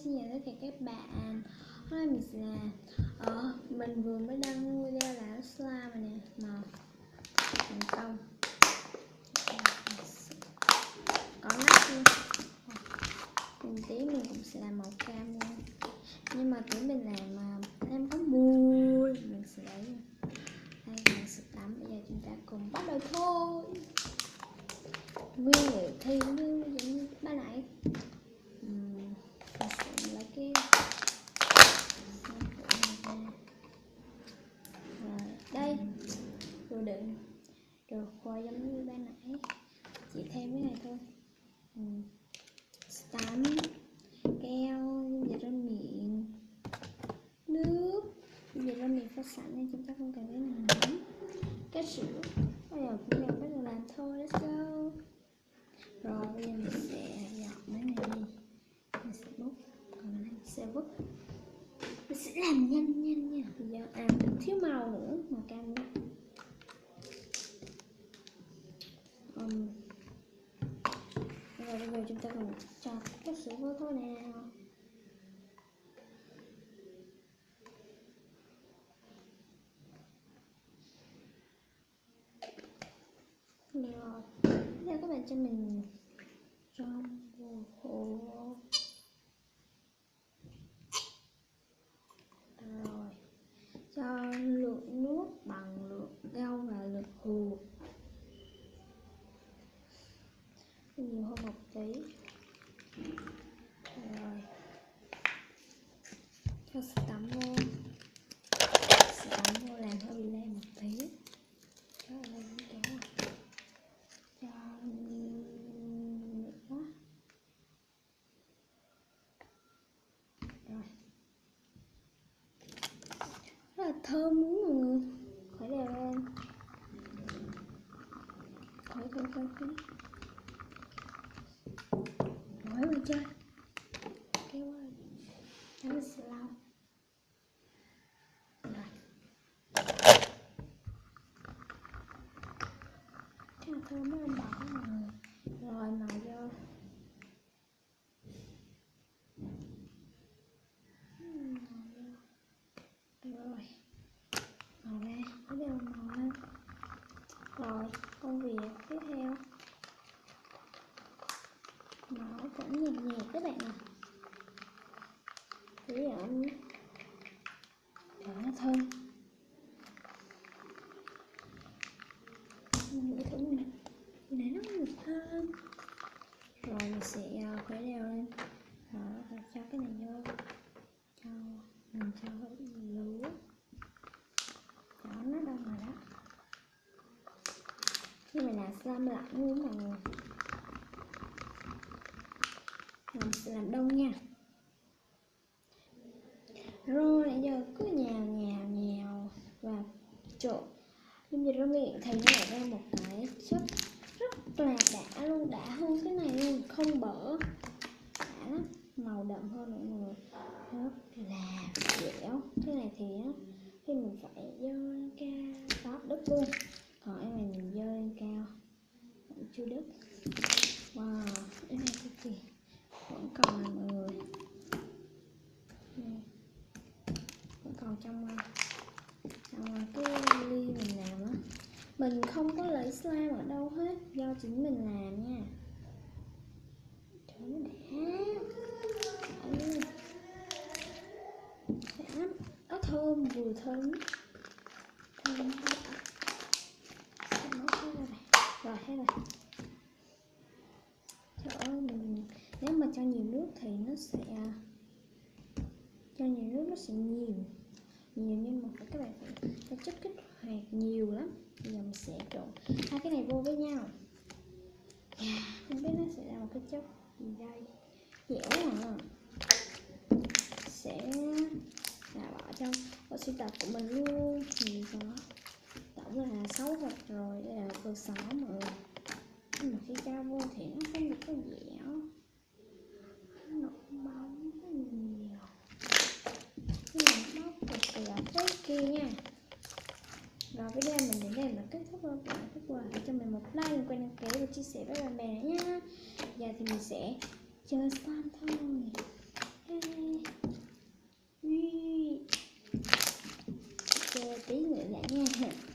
xin chào tất cả các bạn. Hôm nay mình sẽ là mình vừa mới đăng video làm slime này nè, mà thành công có nắp luôn. Mình tí mình cũng sẽ làm màu cam luôn, nhưng mà tí mình làm em có mùi mình sẽ lấy đây là sữa tắm. Bây giờ chúng ta cùng bắt đầu thôi. Nguyên liệu thì như ban nãy mình sẽ lấy cái đây đồ đựng đồ khoa giống như ban nãy, chỉ thêm cái này thôi. Tắm, keo, dung dịch rửa miệng, nước. Dung dịch rửa miệng có sẵn nên chúng ta không cần cái nào nữa. Cái sữa. Bây giờ cũng bắt đầu làm thôi. Let's go. Rồi bây giờ mình sẽ dọn mấy này đi, mình sẽ bút, còn mình sẽ vứt. Mình sẽ làm nhanh nha. Bây giờ đừng thiếu màu nữa, màu cam nữa. Bây giờ chúng ta cần cho cái sữa vô thôi nào. Rồi, bây giờ các bạn cho mình trong hồ. Rồi, cho lượng nước bằng lượng gao và lượng hồ. Nhiều hơn một tí. Rồi, cho sữa tắm vô. Sữa tắm vô làm hơi bị lên một tí. Đó là lên kéo rồi. Cho nữa. Rồi, rất là thơm đúng không? Khỏi đều lên. Khỏi. Khỏi mà chơi. Kéo ơi. Cho nó sẽ lau. Rồi. Rất là thơm, rất là đỏ mọi người. Rồi màu vô. Rồi màu ra, bắt đầu màu lên. Rồi công việc tiếp theo nó cũng nhạt các bạn ạ. Chỉ cho nó thơm. Mình thử này để nó thơm. Rồi mình sẽ khuấy đều lên. Đó, và cho cái này vô. Mình cho lúa. Đó, nó đông rồi đó. Khi mình làm slime lạnh luôn mọi người. Mình sẽ làm đông nha. Rồi nãy giờ cứ nhào và trộn. Dung dịch rửa miệng thì nó lại ra một cái chất rất là đã luôn, đã hơn cái này luôn, không bở, đã lắm, màu đậm hơn mọi người, rất là dẻo. Cái này thì khi mình phải dơ lên cao đó đứt luôn, còn cái này mình dơ lên cao vẫn chưa đứt. Wow, cái này cực kỳ vẫn còn là mọi người, vẫn còn trong cái ly mình làm á. Mình không có lấy slime ở đâu hết, do chính mình làm nha. Trời nó đã lắm, nó thơm, vừa thơm thơm. Rồi hết rồi. Trời ơi, nếu mà cho nhiều nước thì nó sẽ nhiều, nhưng mà các bạn phải chất kích hoạt nhiều lắm. Bây giờ mình sẽ trộn hai cái này vô với nhau. Không biết nó sẽ ra một cái chất gì đây, dẻo mà. Sẽ là bỏ trong bộ sưu tập của mình luôn. Thì có tổng là 6 hộp rồi, đây là cơ 6 mọi người. Nhưng mà khi cho vô thì nó không được có dẻo, nó bóng rất nhiều. Nó cực kỳ là phết kia nha. Rồi video mình đến đây là kết thúc rồi. Kết quả hãy cho mình một like, đừng quên đăng ký và chia sẻ với bạn bè nhé. Giờ thì mình sẽ chơi slime thôi. nha.